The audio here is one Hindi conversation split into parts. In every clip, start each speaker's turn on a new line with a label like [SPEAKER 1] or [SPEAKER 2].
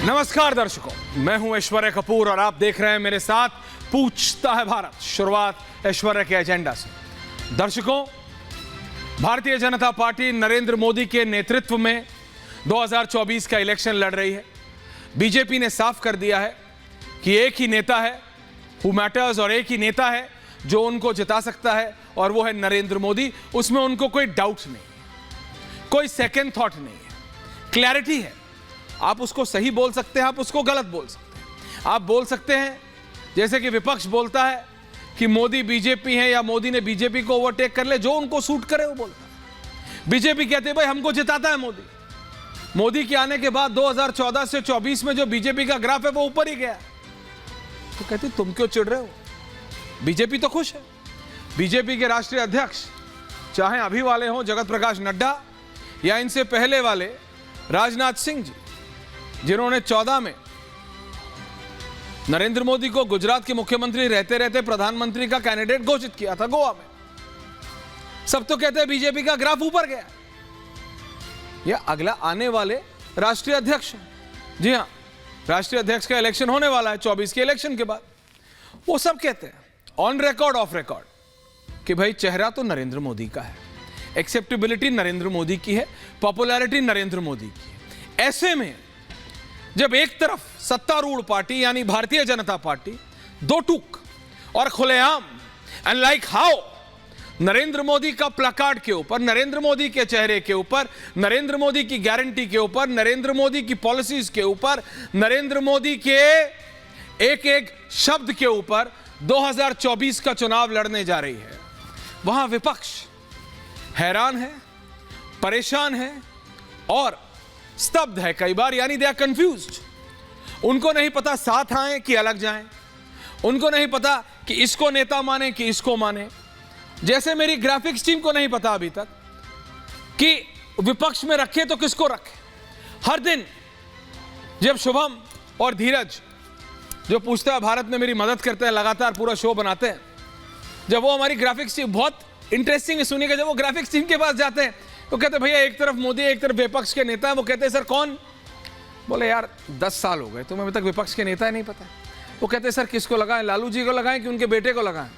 [SPEAKER 1] नमस्कार दर्शकों, मैं हूं ऐश्वर्य कपूर और आप देख रहे हैं मेरे साथ पूछता है भारत। शुरुआत ऐश्वर्य के एजेंडा से। दर्शकों, भारतीय जनता पार्टी नरेंद्र मोदी के नेतृत्व में 2024 का इलेक्शन लड़ रही है। बीजेपी ने साफ कर दिया है कि एक ही नेता है हु मैटर्स और एक ही नेता है जो उनको जिता सकता है और वो है नरेंद्र मोदी। उसमें उनको कोई डाउट नहीं, कोई सेकेंड थॉट नहीं है, क्लैरिटी है। आप उसको सही बोल सकते हैं, आप उसको गलत बोल सकते हैं। आप बोल सकते हैं जैसे कि विपक्ष बोलता है कि मोदी बीजेपी है या मोदी ने बीजेपी को ओवरटेक कर ले, जो उनको सूट करे वो बोलता है। बीजेपी कहते हैं भाई हमको जिताता है मोदी। मोदी के आने के बाद 2014 से 24 में जो बीजेपी का ग्राफ है वो ऊपर ही गया। तो कहते तुम क्यों चिढ़ रहे हो? बीजेपी तो खुश है। बीजेपी के राष्ट्रीय अध्यक्ष चाहे अभी वाले हों जगत प्रकाश नड्डा या इनसे पहले वाले राजनाथ सिंह जी, जिन्होंने 14 में नरेंद्र मोदी को गुजरात के मुख्यमंत्री रहते रहते प्रधानमंत्री का कैंडिडेट घोषित किया था गोवा में, सब तो कहते हैं बीजेपी का ग्राफ ऊपर गया। या अगला आने वाले राष्ट्रीय अध्यक्ष, जी हां, राष्ट्रीय अध्यक्ष का इलेक्शन होने वाला है 24 के इलेक्शन के बाद। वो सब कहते हैं ऑन रिकॉर्ड ऑफ रिकॉर्ड कि भाई चेहरा तो नरेंद्र मोदी का है, एक्सेप्टेबिलिटी नरेंद्र मोदी की है, पॉपुलैरिटी नरेंद्र मोदी की है। ऐसे में जब एक तरफ सत्तारूढ़ पार्टी यानी भारतीय जनता पार्टी दो टूक और खुलेआम and like how Narendra Modi का प्लकार्ड के ऊपर, नरेंद्र मोदी के चेहरे के ऊपर, नरेंद्र मोदी की गारंटी के ऊपर, नरेंद्र मोदी की पॉलिसीज के ऊपर, नरेंद्र मोदी के एक एक शब्द के ऊपर 2024 का चुनाव लड़ने जा रही है, वहां विपक्ष हैरान है, परेशान है और स्तब्ध है कई बार, यानी दे आर कंफ्यूज्ड। उनको नहीं पता साथ आए कि अलग जाएं, उनको नहीं पता कि इसको नेता माने कि इसको माने। जैसे मेरी ग्राफिक्स टीम को नहीं पता अभी तक कि विपक्ष में रखे तो किसको रखे। हर दिन जब शुभम और धीरज जो पूछता है भारत में मेरी मदद करते हैं, लगातार पूरा शो बनाते हैं, जब वो हमारी ग्राफिक्स टीम, बहुत इंटरेस्टिंग है सुनिएगा, जब वो ग्राफिक्स टीम के पास जाते हैं तो कहते भैया एक तरफ मोदी एक तरफ विपक्ष के नेता है। वो कहते हैं सर कौन? बोले यार 10 साल हो गए तुम्हें अभी तक विपक्ष के नेता ही नहीं पता। वो कहते हैं सर किसको लगाएं, लालू जी को लगाएं कि उनके बेटे को लगाएं,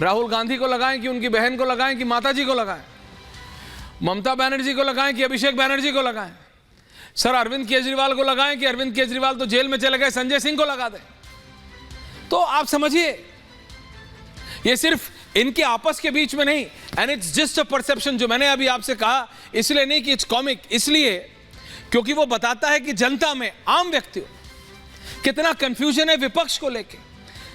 [SPEAKER 1] राहुल गांधी को लगाएं कि उनकी बहन को लगाएं कि माता जी को लगाएं, ममता बनर्जी को लगाएं कि अभिषेक बनर्जी को लगाएं, सर अरविंद केजरीवाल को लगाएं कि अरविंद केजरीवाल तो जेल में चले गए, संजय सिंह को लगा दें। तो आप समझिए ये सिर्फ इनके आपस के बीच में नहीं, and it's just a perception. जो मैंने अभी आपसे कहा इसलिए नहीं कि इट्स कॉमिक, इसलिए क्योंकि वो बताता है कि जनता में, आम व्यक्तियों कितना कंफ्यूजन है विपक्ष को लेके,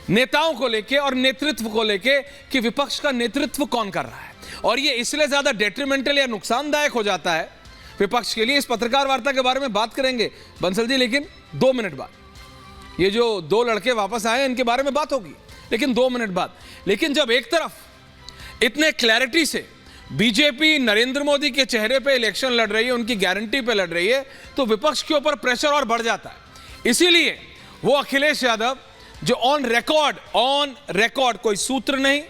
[SPEAKER 1] नेताओं को लेके और नेतृत्व को लेके कि विपक्ष का नेतृत्व कौन कर रहा है। और ये इसलिए ज्यादा डेट्रीमेंटल या नुकसानदायक हो जाता है विपक्ष के लिए। इस पत्रकार वार्ता के बारे में बात करेंगे बंसल जी, लेकिन 2 मिनट बाद। ये जो 2 लड़के वापस आए इनके बारे में बात होगी, लेकिन 2 मिनट बाद। लेकिन जब एक तरफ इतने क्लैरिटी से बीजेपी नरेंद्र मोदी के चेहरे पे इलेक्शन लड़ रही है, उनकी गारंटी पे लड़ रही है, तो विपक्ष के ऊपर प्रेशर और बढ़ जाता है। इसीलिए वो अखिलेश यादव जो ऑन रिकॉर्ड, कोई सूत्र नहीं,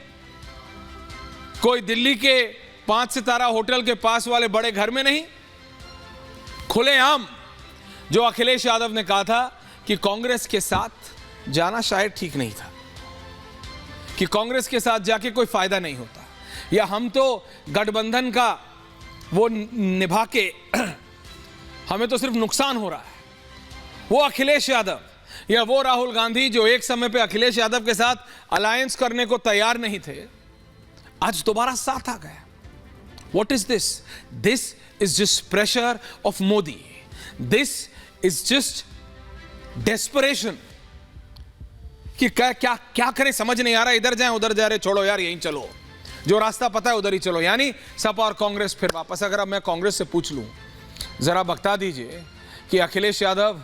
[SPEAKER 1] कोई दिल्ली के 5 सितारा होटल के पास वाले बड़े घर में नहीं, खुलेआम जो अखिलेश यादव ने कहा था कि कांग्रेस के साथ जाना शायद ठीक नहीं था, कि कांग्रेस के साथ जाके कोई फायदा नहीं होता, या हम तो गठबंधन का वो निभा के हमें तो सिर्फ नुकसान हो रहा है। वो अखिलेश यादव या वो राहुल गांधी जो एक समय पे अखिलेश यादव के साथ अलायंस करने को तैयार नहीं थे, आज दोबारा साथ आ गए। What is this? This is just pressure of Modi, this is just desperation कि क्या करें समझ नहीं आ रहा, इधर जाएं उधर जा रहे, छोड़ो यार यहीं चलो, जो रास्ता पता है उधर ही चलो। यानी सपा और कांग्रेस फिर वापस। अगर अब मैं कांग्रेस से पूछ लूं, जरा बता दीजिए कि अखिलेश यादव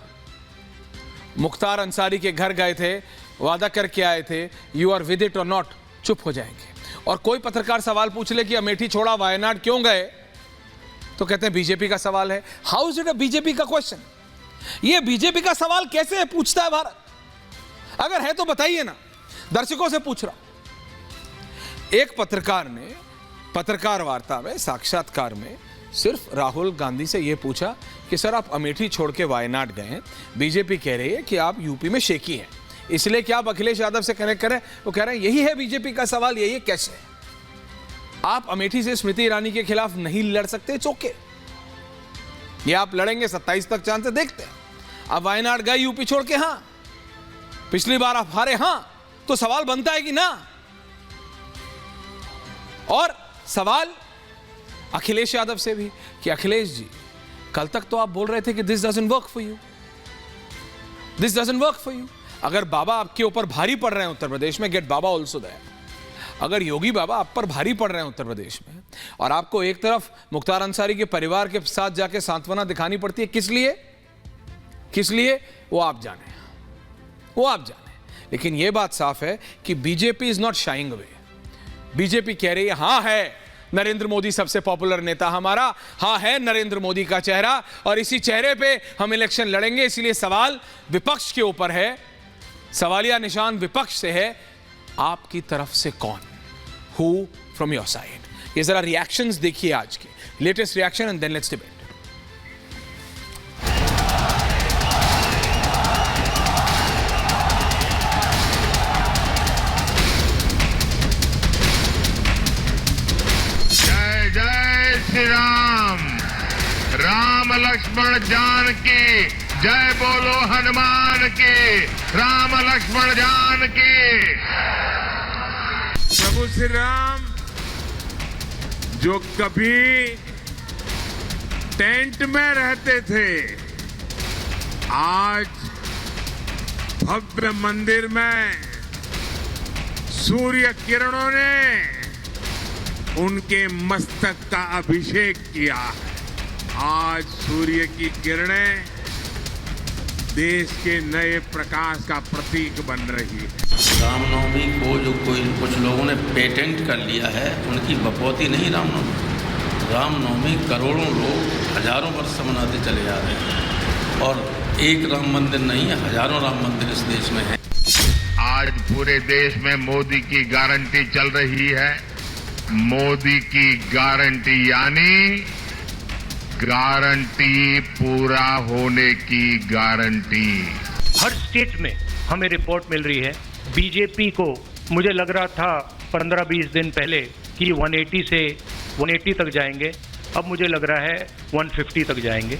[SPEAKER 1] मुख्तार अंसारी के घर गए थे, वादा करके आए थे, यू आर विद इट और नॉट, चुप हो जाएंगे। और कोई पत्रकार सवाल पूछ ले कि अमेठी छोड़ा वायनाड क्यों गए, तो कहते हैं बीजेपी का सवाल है। How is it a BJP का क्वेश्चन? ये बीजेपी का सवाल कैसे पूछता है भारत? अगर है तो बताइए ना, दर्शकों से पूछ रहा हूं। एक पत्रकार ने पत्रकार वार्ता में, साक्षात्कार में सिर्फ राहुल गांधी से यह पूछा कि सर आप अमेठी छोड़ के वायनाड गए हैं, बीजेपी कह रही है कि आप यूपी में शेकी हैं, इसलिए क्या आप अखिलेश यादव से कनेक्ट करें? वो कह रहे हैं यही है बीजेपी का सवाल, यही है कैसे आप अमेठी से स्मृति ईरानी के खिलाफ नहीं लड़ सकते? चौके ये आप लड़ेंगे 27 तक चांस है, देखते हैं। अब वायनाड गए यूपी छोड़ के, हाँ पिछली बार आप हारे, हाँ तो सवाल बनता है कि ना। और सवाल अखिलेश यादव से भी कि अखिलेश जी कल तक तो आप बोल रहे थे कि this doesn't work for you, this doesn't work for you. अगर बाबा आपके ऊपर भारी पड़ रहे हैं उत्तर प्रदेश में, गेट बाबा ऑल्सो देयर। अगर योगी बाबा आप पर भारी पड़ रहे हैं उत्तर प्रदेश में और आपको एक तरफ मुख्तार अंसारी के परिवार के साथ जाके सांत्वना दिखानी पड़ती है, किस लिए? किस लिए? वो आप जाने, वो आप जाने। लेकिन यह बात साफ है कि BJP is not sharing away. BJP कह रही है हाँ है नरेंद्र मोदी सबसे पॉपुलर नेता हमारा, हाँ है नरेंद्र मोदी का चेहरा और इसी चेहरे पे हम इलेक्शन लड़ेंगे। इसलिए सवाल विपक्ष के ऊपर है, सवालिया निशान विपक्ष से है, आपकी तरफ से कौन? Who from your side? ये जरा रिएक्शंस देखिए, आज के latest reaction and then let's debate.
[SPEAKER 2] Shri Ram, Ram Lakshman Janaki, जय बोलो हनुमान की, राम लक्ष्मण जानकी। प्रभु श्री राम जो कभी टेंट में रहते थे, आज भव्य मंदिर में सूर्य किरणों ने उनके मस्तक का अभिषेक किया। आज सूर्य की किरणें देश के नए प्रकाश का प्रतीक बन रही है।
[SPEAKER 3] रामनवमी को जो कुछ लोगों ने पेटेंट कर लिया है, उनकी बपौती नहीं रामनवमी। रामनवमी करोड़ों लोग हजारों वर्ष से मनाते चले जा रहे हैं और एक राम मंदिर नहीं है, हजारों राम मंदिर इस देश में है।
[SPEAKER 2] आज पूरे देश में मोदी की गारंटी चल रही है। मोदी की गारंटी यानी गारंटी पूरा होने की गारंटी।
[SPEAKER 4] हर स्टेट में हमें रिपोर्ट मिल रही है, बीजेपी को मुझे लग रहा था 15-20 दिन पहले कि 180 से 180 तक जाएंगे, अब मुझे लग रहा है 150 तक जाएंगे।